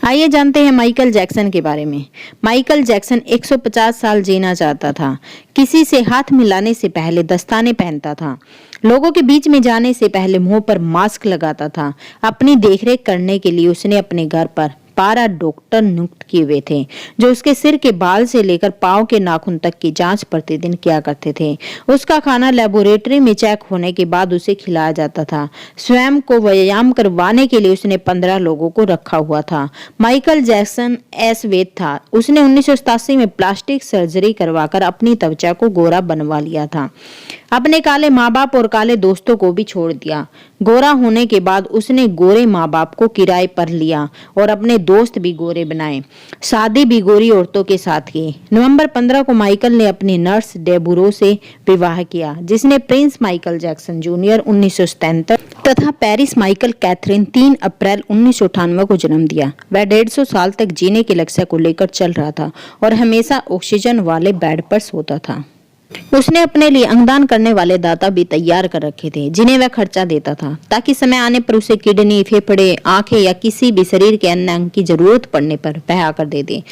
आइए जानते हैं माइकल जैक्सन के बारे में। माइकल जैक्सन 150 साल जीना चाहता था। किसी से हाथ मिलाने से पहले दस्ताने पहनता था। लोगों के बीच में जाने से पहले मुंह पर मास्क लगाता था। अपनी देखरेख करने के लिए उसने अपने घर पर 12 डॉक्टर नियुक्त किए हुए थे, जो उसके सिर के बाल से लेकर पांव के नाखून तक की जांच प्रतिदिन किया करते थे। उसका खाना लेबोरेटरी में चेक होने के बाद उसे खिलाया जाता था। स्वयं को व्यायाम करवाने के लिए उसने 15 लोगों को रखा हुआ था। माइकल जैक्सन ऐशवेद था। उसने 1987 में प्लास्टिक सर्जरी करवाकर अपनी त्वचा को गोरा बनवा लिया था। अपने काले माँ बाप और काले दोस्तों को भी छोड़ दिया। गोरा होने के बाद उसने गोरे माँ बाप को किराए पर लिया और अपने दोस्त भी गोरे बनाए। शादी भी गोरी औरतों के साथ की। नवंबर 15 को माइकल ने अपनी नर्स डेबुरो से विवाह किया, जिसने प्रिंस माइकल जैक्सन जूनियर 1977 तथा पेरिस माइकल कैथरीन 3 अप्रैल 1998 को जन्म दिया। वह 150 साल तक जीने के लक्ष्य को लेकर चल रहा था और हमेशा ऑक्सीजन वाले बेड पर सोता था। उसने अपने लिए अंगदान करने वाले दाता भी तैयार कर रखे थे, जिन्हें वह खर्चा देता था, ताकि समय आने पर उसे किडनी, फेफड़े, आंखें या किसी भी शरीर के अन्य अंग की जरूरत पड़ने पर वह आकर दे दे।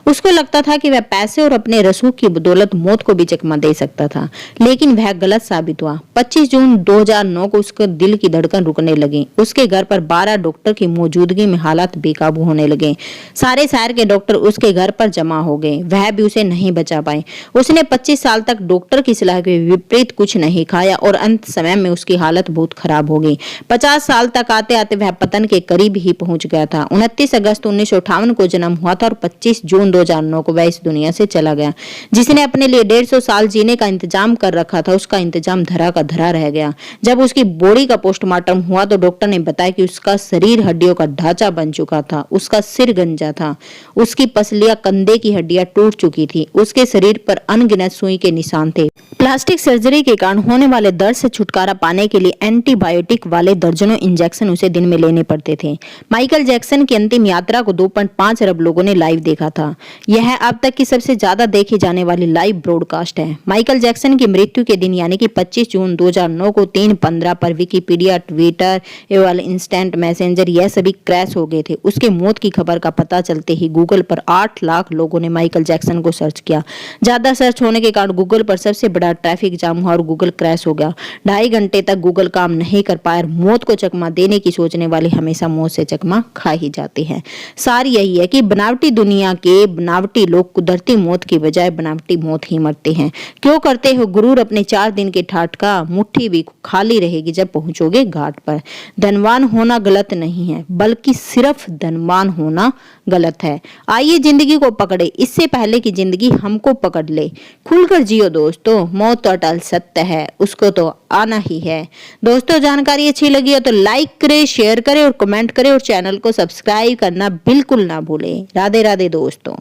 उसको लगता था कि वह पैसे और अपने रसूख की बदौलत मौत को भी चकमा दे सकता था, लेकिन वह गलत साबित हुआ। 25 जून 2009 को उसके दिल की धड़कन रुकने लगी। उसके घर पर 12 डॉक्टर की मौजूदगी में हालात बेकाबू होने लगे। सारे शहर के डॉक्टर उसके घर पर जमा हो गए। वह भी उसे नहीं बचा पाए। उसने 25 साल तक डॉक्टर की सलाह के विपरीत कुछ नहीं खाया और अंत समय में उसकी हालत बहुत खराब हो गई। 50 साल तक आते आते वह पतन के करीब ही पहुंच गया था। 29 अगस्त 1958 को जन्म हुआ था और 25 जून 2009 को वह इस दुनिया से चला गया। जिसने अपने लिए 150 साल जीने का इंतजाम कर रखा था, उसका इंतजाम धरा का धरा रह गया। जब उसकी बॉडी का पोस्टमार्टम हुआ तो डॉक्टर ने बताया कि उसका शरीर हड्डियों का ढांचा बन चुका था, उसका सिर गंजा था, उसकी पसलियां, कंधे की हड्डियां टूट चुकी थी, उसके शरीर पर अनगिनत सुई के निशान थे। प्लास्टिक सर्जरी के कारण होने वाले दर्द से छुटकारा पाने के लिए एंटीबायोटिक वाले दर्जनों इंजेक्शन उसे दिन में लेने पड़ते थे। माइकल जैक्सन की अंतिम यात्रा को 2.5 अरब लोगों ने लाइव देखा था। यह अब तक की सबसे ज्यादा देखी जाने वाली लाइव ब्रॉडकास्ट है। माइकल जैक्सन की मृत्यु के दिन यानी कि 25 जून 2009 को 3:15 पर विकिपीडिया, ट्विटर एवं इंस्टेंट मैसेंजर यह सभी क्रैश हो गए थे। उसके मौत की खबर का पता चलते ही गूगल पर 8 लाख लोगों ने माइकल जैक्सन को सर्च किया। ज्यादा सर्च होने के कारण गूगल पर सबसे बड़ा ट्रैफिक जाम हुआ और गूगल क्रैश हो गया। 2.5 घंटे तक गूगल काम नहीं कर पाया। मौत को चकमा देने की सोचने वाले हमेशा मौत से चकमा खा ही जाते हैं। सार यही है कि बनावटी दुनिया के बनावटी लोग कुदरती मौत की बजाय बनावटी मौत ही मरते हैं। क्यों करते हो गुरूर अपने 4 दिन के ठाट का? मुट्ठी भी खाली रहेगी जब पहुंचोगे घाट पर। धनवान होना गलत नहीं है, बल्कि सिर्फ धनवान होना गलत है। आइए जिंदगी को पकड़े इससे पहले कि जिंदगी हमको पकड़ ले। खुलकर जियो दोस्तों, मौत तो अटल सत्य है, उसको तो आना ही है। दोस्तों, जानकारी अच्छी लगी हो तो लाइक करें, शेयर करें और कमेंट करें और चैनल को सब्सक्राइब करना बिल्कुल ना भूलें। राधे राधे दोस्तों।